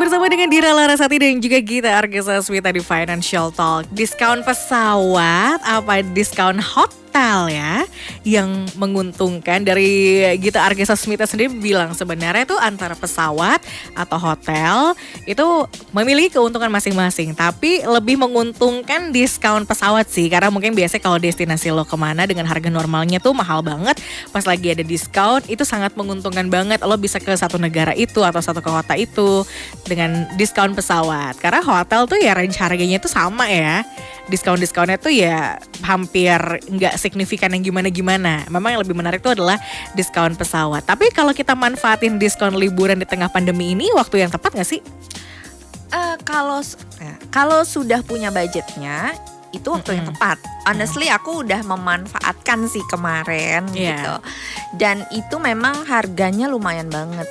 bersama dengan Dira Larasati dan juga Gita Argesasmita di Financial Talk. Diskon pesawat apa diskon hotel ya yang menguntungkan? Dari Gita Argesasmita sendiri bilang sebenarnya itu antara pesawat atau hotel itu memiliki keuntungan masing-masing, tapi lebih menguntungkan diskon pesawat sih, karena mungkin biasanya kalau destinasi lo kemana dengan harga normalnya tuh mahal banget, pas lagi ada diskon itu sangat menguntungkan banget. Lo bisa ke satu negara itu atau satu kota itu dengan diskon pesawat, karena hotel tuh ya range harganya tuh sama ya, diskon-diskonnya tuh ya hampir nggak signifikan yang gimana-gimana. Memang yang lebih menarik tuh adalah diskon pesawat. Tapi kalau kita manfaatin diskon liburan di tengah pandemi ini, waktu yang tepat nggak sih? Kalau sudah punya budgetnya, itu waktu yang tepat. Honestly aku udah memanfaatkan sih kemarin gitu. Dan itu memang harganya lumayan banget.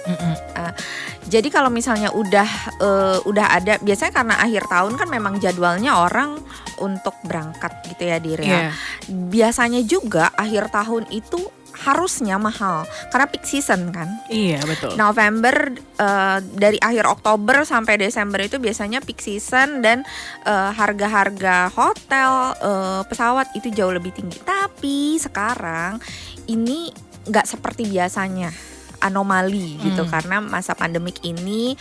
Jadi kalau misalnya udah ada, biasanya karena akhir tahun kan memang jadwalnya orang untuk berangkat gitu ya Dira. Biasanya juga akhir tahun itu harusnya mahal karena peak season kan. Iya betul. November dari akhir Oktober sampai Desember itu biasanya peak season dan harga-harga hotel, pesawat itu jauh lebih tinggi. Tapi sekarang ini nggak seperti biasanya, anomali gitu karena masa pandemik ini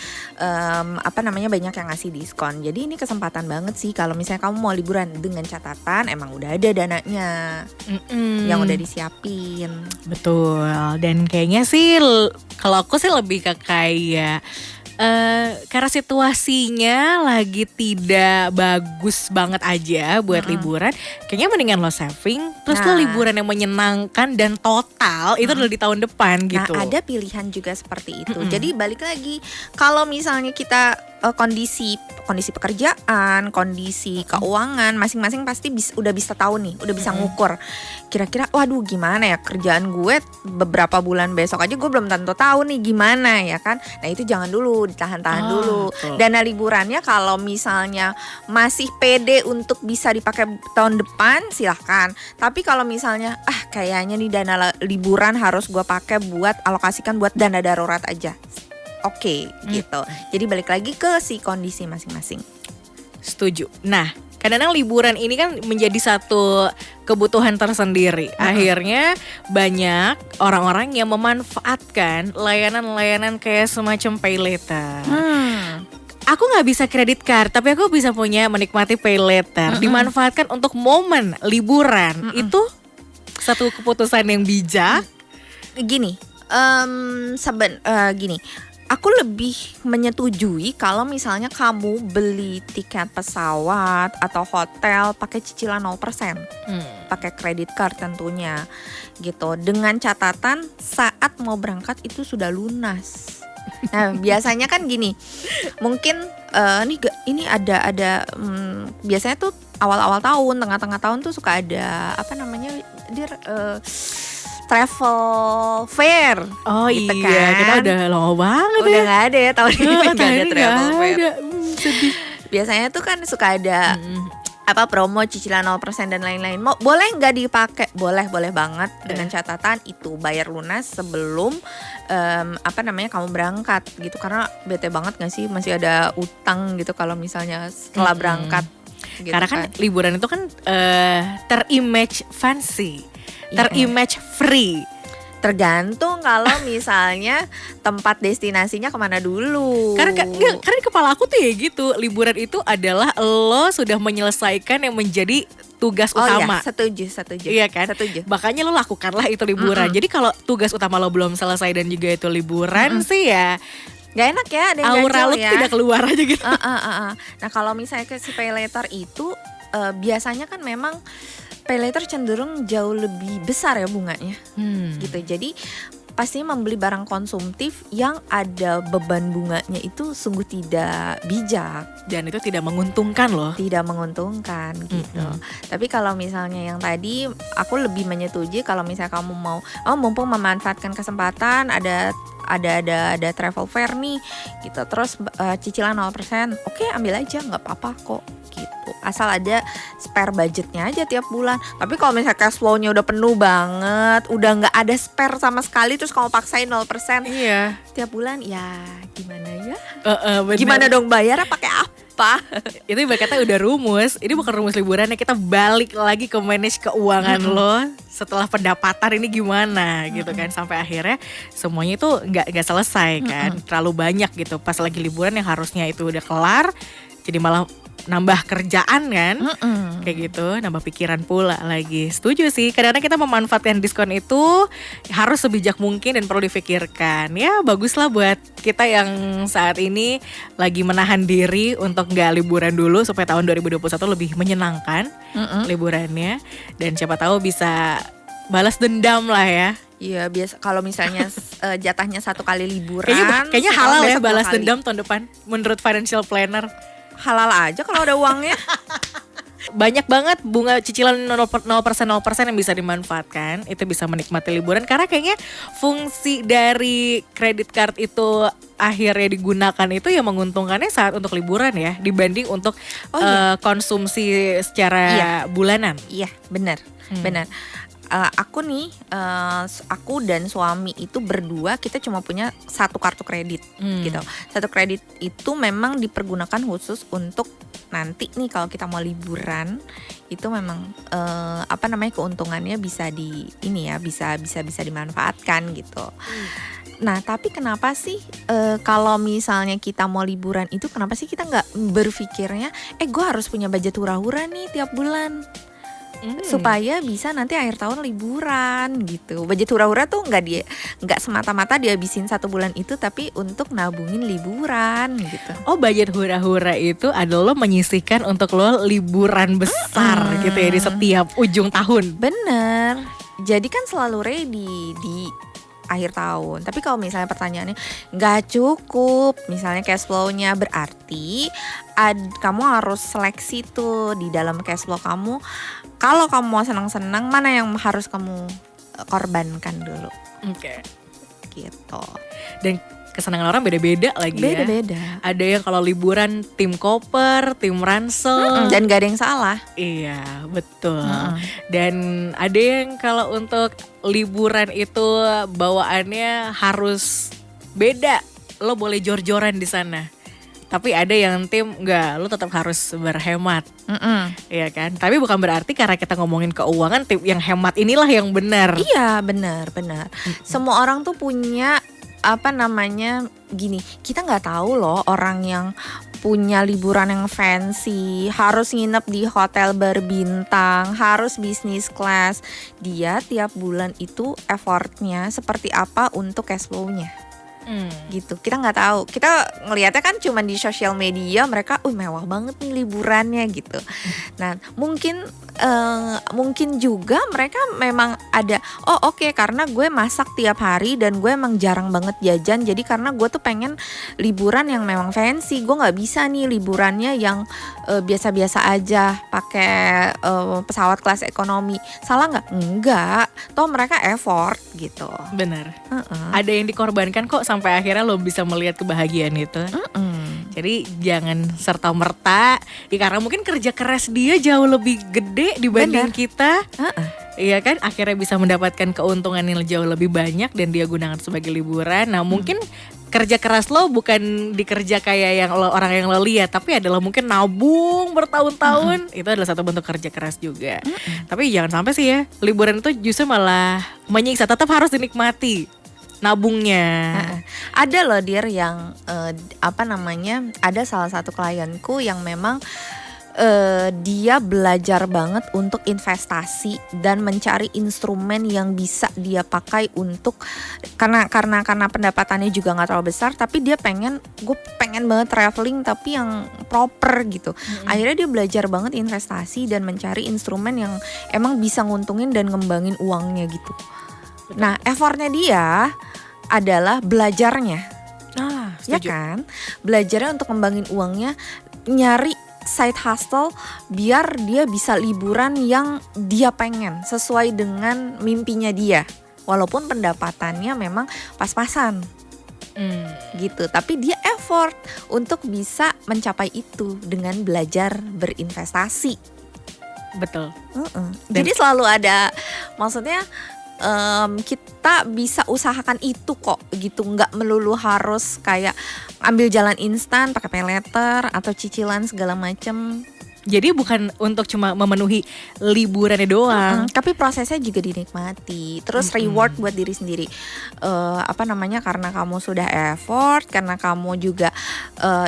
banyak yang ngasih diskon. Jadi ini kesempatan banget sih kalau misalnya kamu mau liburan, dengan catatan emang udah ada dananya yang udah disiapin. Betul. Dan kayaknya sih kalau aku sih lebih ke kayak karena situasinya lagi tidak bagus banget aja buat liburan, kayaknya mendingan lo saving, terus lo liburan yang menyenangkan dan total itu adalah di tahun depan gitu. Nah ada pilihan juga seperti itu. Jadi balik lagi, kalau misalnya kita kondisi pekerjaan, kondisi keuangan masing-masing pasti udah bisa tahu nih, udah bisa ngukur kira-kira waduh gimana ya kerjaan gue beberapa bulan besok aja, gue belum tentu tahu nih gimana ya kan. Nah itu jangan dulu, ditahan-tahan dulu. Dana liburannya kalau misalnya masih pede untuk bisa dipakai tahun depan silahkan. Tapi kalau misalnya kayaknya nih dana liburan harus gue pakai buat alokasikan buat dana darurat aja, oke, gitu. Jadi balik lagi ke si kondisi masing-masing. Setuju. Nah, kadang-kadang liburan ini kan menjadi satu kebutuhan tersendiri. Akhirnya banyak orang-orang yang memanfaatkan layanan-layanan kayak semacam pay later. Aku gak bisa kredit card, tapi aku bisa menikmati pay later. Dimanfaatkan untuk momen liburan. Itu satu keputusan yang bijak. Gini, aku lebih menyetujui kalau misalnya kamu beli tiket pesawat atau hotel pakai cicilan 0%. Pakai kredit card tentunya gitu. Dengan catatan saat mau berangkat itu sudah lunas. Nah, biasanya kan gini. Mungkin ini ada biasanya tuh awal-awal tahun, tengah-tengah tahun tuh suka ada travel fair. Oh gitu iya, kan. kita udah lama banget udah nggak ada ya tahun ini, nggak ada travel fair. Sedih. Biasanya tuh kan suka ada promo cicilan 0% dan lain-lain. Boleh nggak dipakai? Boleh banget, dengan catatan itu bayar lunas sebelum kamu berangkat gitu. Karena bete banget nggak sih masih ada utang gitu kalau misalnya setelah berangkat. Gitu karena kan liburan itu kan terimage fancy, terimage free. Tergantung kalau misalnya tempat destinasinya kemana dulu. Karena di kepala aku tuh ya gitu, liburan itu adalah lo sudah menyelesaikan yang menjadi tugas utama. Iya, setuju. Iya kan? Setuju. Makanya lo lakukanlah itu liburan. Jadi kalau tugas utama lo belum selesai dan juga itu liburan sih ya gak enak ya, ada yang aura lo ya. tidak keluar aja gitu. Nah kalau misalnya ke si pay later itu biasanya kan memang pay later cenderung jauh lebih besar ya bunganya gitu. Jadi pastinya membeli barang konsumtif yang ada beban bunganya itu sungguh tidak bijak. Dan itu tidak menguntungkan loh. Tidak menguntungkan gitu. Tapi kalau misalnya yang tadi aku lebih menyetujui kalau misalnya kamu mau mumpung memanfaatkan kesempatan ada travel fair nih gitu, terus cicilan 0%, oke ambil aja, nggak apa-apa kok gitu, asal ada spare budgetnya aja tiap bulan. Tapi kalau misalnya cash flow-nya udah penuh banget, udah nggak ada spare sama sekali, terus kamu paksain 0% iya tiap bulan, ya gimana ya aja. Bener. Gimana dong bayarnya pakai apa? Itu ibarat kata udah rumus. Ini bukan rumus liburannya, kita balik lagi ke manage keuangan lo setelah pendapatan ini gimana gitu kan, sampai akhirnya semuanya itu nggak selesai kan, terlalu banyak gitu pas lagi liburan yang harusnya itu udah kelar jadi malah nambah kerjaan kan, kayak gitu, nambah pikiran pula lagi. Setuju sih, kadang-kadang kita memanfaatkan diskon itu harus sebijak mungkin dan perlu difikirkan. Ya baguslah buat kita yang saat ini lagi menahan diri untuk nggak liburan dulu supaya tahun 2021 lebih menyenangkan liburannya, dan siapa tahu bisa balas dendam lah ya. Iya, biasa kalau misalnya jatahnya 1 kali liburan. Kayaknya halal ya besok 2 balas kali. dendam tahun depan menurut financial planner. Halal aja kalau ada uangnya. Banyak banget bunga cicilan 0% yang bisa dimanfaatkan. Itu bisa menikmati liburan, karena kayaknya fungsi dari credit card itu akhirnya digunakan itu ya menguntungkannya saat untuk liburan ya, dibanding untuk konsumsi secara bulanan. Iya, benar. Benar. Aku nih, aku dan suami itu berdua kita cuma punya 1 kartu kredit gitu. 1 kredit itu memang dipergunakan khusus untuk nanti nih kalau kita mau liburan itu memang keuntungannya bisa bisa dimanfaatkan gitu. Nah, tapi kenapa sih kalau misalnya kita mau liburan itu kenapa sih kita nggak berpikirnya gue harus punya budget hura-hura nih tiap bulan? Supaya bisa nanti akhir tahun liburan gitu. Budget hura-hura tuh nggak semata-mata dihabisin 1 bulan itu, tapi untuk nabungin liburan gitu. Oh, budget hura-hura itu adalah lo menyisihkan untuk lo liburan besar gitu ya di setiap ujung tahun. Bener. Jadi kan selalu ready di akhir tahun. Tapi kalau misalnya pertanyaannya nggak cukup, misalnya cash flow-nya, berarti kamu harus seleksi tuh di dalam cash flow kamu. Kalau kamu mau senang-senang, mana yang harus kamu korbankan dulu? Oke. Gitu. Dan kesenangan orang beda-beda lagi ya. Beda-beda. Ada yang kalau liburan tim koper, tim ransel. Dan gak ada yang salah. Iya, betul. Dan ada yang kalau untuk liburan itu bawaannya harus beda. Lo boleh jor-joran di sana. Tapi ada yang tim enggak, lo tetap harus berhemat. Iya kan? Tapi bukan berarti karena kita ngomongin keuangan, tim yang hemat inilah yang benar. Iya, benar. Semua orang tuh punya gini, kita nggak tahu loh orang yang punya liburan yang fancy, harus nginep di hotel berbintang, harus bisnis class. Dia tiap bulan itu effortnya seperti apa untuk cash flow-nya. Gitu, kita nggak tahu, kita ngelihatnya kan cuma di sosial media mereka mewah banget nih liburannya gitu. Nah mungkin juga mereka memang ada karena gue masak tiap hari dan gue emang jarang banget jajan, jadi karena gue tuh pengen liburan yang memang fancy, gue nggak bisa nih liburannya yang biasa-biasa aja pakai pesawat kelas ekonomi. Salah nggak? Enggak, toh mereka effort gitu. Benar. Ada yang dikorbankan kok sampai akhirnya lo bisa melihat kebahagiaan itu. Jadi jangan serta-merta karena mungkin kerja keras dia jauh lebih gede dibanding kita. Iya kan, akhirnya bisa mendapatkan keuntungan yang jauh lebih banyak dan dia gunakan sebagai liburan. Nah mungkin kerja keras lo bukan dikerja kayak yang orang yang lo lihat, tapi adalah mungkin nabung bertahun-tahun. Itu adalah satu bentuk kerja keras juga. Tapi jangan sampai sih ya liburan itu justru malah menyiksa. Tetap harus dinikmati nabungnya. Ada loh Dir yang ada salah satu klienku yang memang dia belajar banget untuk investasi dan mencari instrumen yang bisa dia pakai untuk karena pendapatannya juga nggak terlalu besar, tapi dia gue pengen banget traveling tapi yang proper gitu. Akhirnya dia belajar banget investasi dan mencari instrumen yang emang bisa nguntungin dan ngembangin uangnya gitu. Nah, effortnya dia adalah belajarnya, ya kan? Belajarnya untuk ngembangin uangnya, nyari side hustle biar dia bisa liburan yang dia pengen sesuai dengan mimpinya dia, walaupun pendapatannya memang pas-pasan. Gitu, tapi dia effort untuk bisa mencapai itu dengan belajar berinvestasi. Betul. Jadi selalu ada, maksudnya kita bisa usahakan itu kok gitu, nggak melulu harus kayak ambil jalan instan pakai paylater atau cicilan segala macem. Jadi bukan untuk cuma memenuhi liburannya doang. Tapi prosesnya juga dinikmati. Terus reward buat diri sendiri. Karena kamu sudah effort, karena kamu juga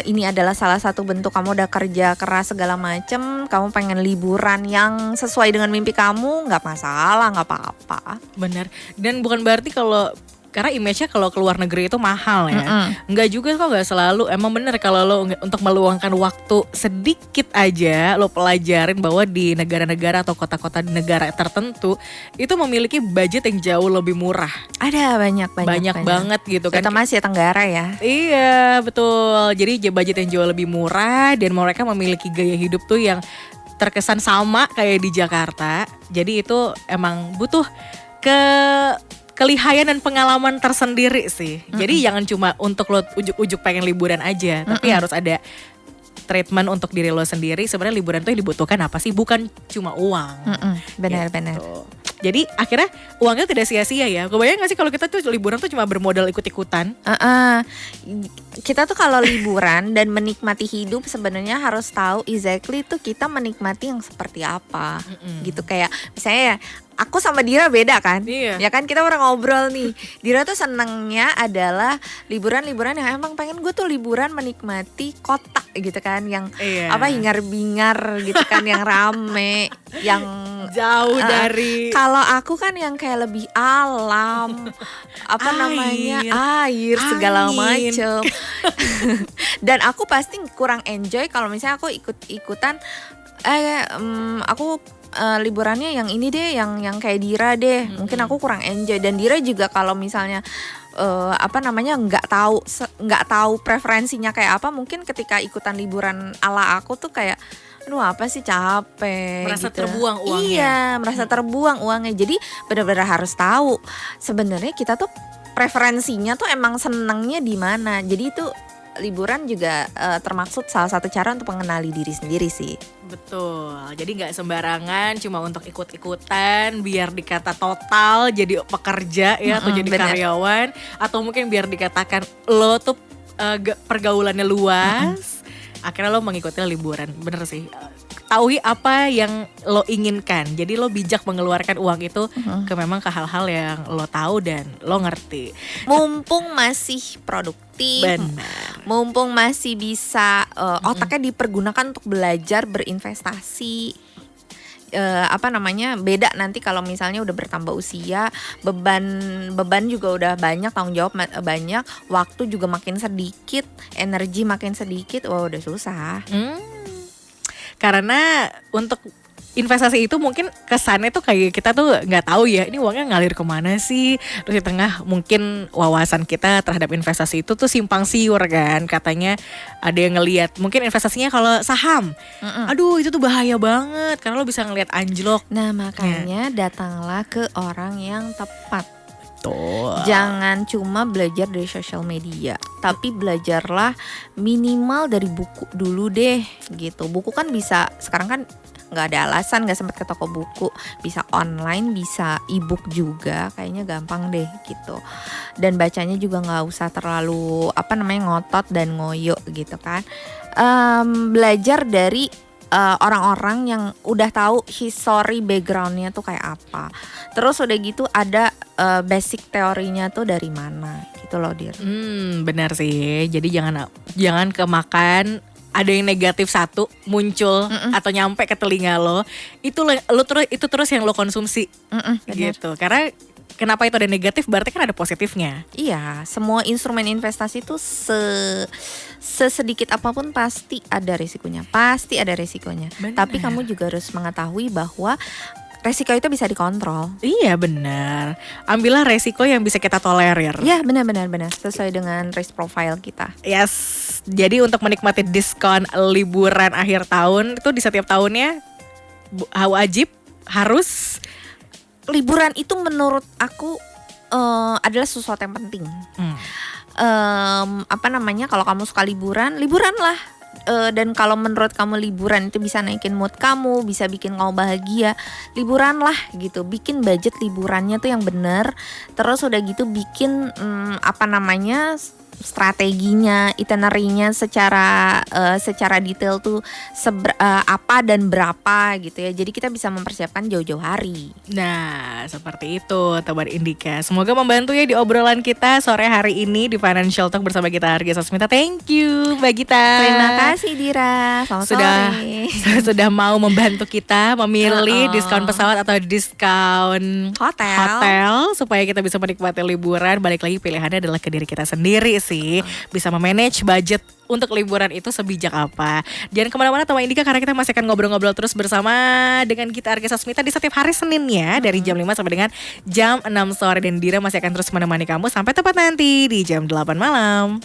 ini adalah salah satu bentuk kamu udah kerja keras segala macem. Kamu pengen liburan yang sesuai dengan mimpi kamu, nggak masalah, nggak apa-apa. Benar. Dan bukan berarti karena image-nya kalau keluar negeri itu mahal ya. Enggak juga kok, enggak selalu. Emang bener kalau lo untuk meluangkan waktu sedikit aja, lo pelajarin bahwa di negara-negara atau kota-kota di negara tertentu itu memiliki budget yang jauh lebih murah. Ada banyak banget gitu kan. Terutama Asia Tenggara ya. Iya, betul. Jadi budget yang jauh lebih murah dan mereka memiliki gaya hidup tuh yang terkesan sama kayak di Jakarta. Jadi itu emang butuh kelihayan dan pengalaman tersendiri sih. Jadi jangan cuma untuk lo ujuk-ujuk pengen liburan aja, tapi harus ada treatment untuk diri lo sendiri. Sebenarnya liburan tuh yang dibutuhkan apa sih? Bukan cuma uang. Benar. Jadi akhirnya uangnya tidak sia-sia ya. Kebayang gak sih kalau kita tuh liburan tuh cuma bermodal ikut-ikutan? Kita tuh kalau liburan dan menikmati hidup sebenarnya harus tahu exactly tuh kita menikmati yang seperti apa. Gitu kayak misalnya ya, aku sama Dira beda kan? Iya. Ya kan kita orang ngobrol nih. Dira tuh senengnya adalah liburan-liburan yang emang pengen gue tuh liburan menikmati kota gitu kan, yang hingar-bingar gitu kan, yang rame, yang jauh dari. Kalau aku kan yang kayak lebih alam, air segala macem. Dan aku pasti kurang enjoy kalau misalnya aku ikut-ikutan. Aku liburannya yang ini deh, yang kayak Dira deh. Mungkin aku kurang enjoy. Dan Dira juga kalau misalnya nggak tahu preferensinya kayak apa, mungkin ketika ikutan liburan ala aku tuh kayak aduh apa sih, capek merasa gitu. Terbuang uangnya. Iya, merasa terbuang uangnya. Jadi benar-benar harus tahu sebenarnya kita tuh preferensinya tuh emang senengnya di mana. Jadi itu liburan juga termaksud salah satu cara untuk mengenali diri sendiri sih. Betul. Jadi nggak sembarangan cuma untuk ikut-ikutan biar dikata total jadi pekerja ya, atau jadi karyawan, atau mungkin biar dikatakan lo tuh pergaulannya luas. Akhirnya lo mengikuti liburan. Bener sih. Tahu apa yang lo inginkan. Jadi lo bijak mengeluarkan uang itu ke hal-hal yang lo tahu dan lo ngerti. Mumpung masih produktif. Benar. Mumpung masih bisa otaknya dipergunakan untuk belajar berinvestasi. Beda nanti kalau misalnya udah bertambah usia, beban juga udah banyak, tanggung jawab banyak, waktu juga makin sedikit, energi makin sedikit, udah susah. Karena untuk investasi itu mungkin kesannya tuh kayak kita tuh nggak tahu ya ini uangnya ngalir kemana sih. Terus di tengah mungkin wawasan kita terhadap investasi itu tuh simpang siur kan. Katanya ada yang ngelihat mungkin investasinya kalau saham, aduh itu tuh bahaya banget karena lo bisa ngelihat anjlok. Nah makanya datanglah ke orang yang tepat. Tuh. Jangan cuma belajar dari sosial media, tapi belajarlah minimal dari buku dulu deh gitu. Buku kan bisa, sekarang kan nggak ada alasan nggak sempat ke toko buku, bisa online, bisa ebook juga, kayaknya gampang deh gitu. Dan bacanya juga nggak usah terlalu ngotot dan ngoyo gitu kan. Belajar dari orang-orang yang udah tahu history backgroundnya tuh kayak apa. Terus udah gitu ada basic teorinya tuh dari mana gitu loh Dir. Benar sih. Jadi jangan kemakan ada yang negatif satu muncul atau nyampe ke telinga lo, itu terus yang lo konsumsi gitu. Karena kenapa itu ada negatif berarti kan ada positifnya. Iya, semua instrumen investasi itu sesedikit apapun pasti ada risikonya. Bener. Tapi kamu juga harus mengetahui bahwa resiko itu bisa dikontrol. Iya benar. Ambillah resiko yang bisa kita tolerir. Iya benar. Sesuai dengan risk profile kita. Yes. Jadi untuk menikmati diskon liburan akhir tahun itu di setiap tahunnya wajib harus. Liburan itu menurut aku adalah sesuatu yang penting. Kalau kamu suka liburan lah. dan kalau menurut kamu liburan itu bisa naikin mood kamu, bisa bikin kamu bahagia, liburan lah gitu. Bikin budget liburannya tuh yang bener. Terus udah gitu bikin strateginya, itinerary-nya secara detail tuh apa dan berapa gitu ya. Jadi kita bisa mempersiapkan jauh-jauh hari. Nah, seperti itu Teman Indika. Semoga membantu ya di obrolan kita sore hari ini di Financial Talk bersama kita Arga Sasmita. Thank you Mbak Gita. Terima kasih Dira. Selamat sore. Sudah mau membantu kita memilih diskon pesawat atau diskon hotel supaya kita bisa menikmati liburan. Balik lagi pilihannya adalah ke diri kita sendiri sih. Bisa memanage budget untuk liburan itu sebijak apa. Jangan kemana-mana teman Indika karena kita masih akan ngobrol-ngobrol terus bersama dengan kita Arga Sasmita di setiap hari Senin ya. Dari jam 5 sampai dengan jam 6 sore. Dan Dira masih akan terus menemani kamu sampai tepat nanti di jam 8 malam.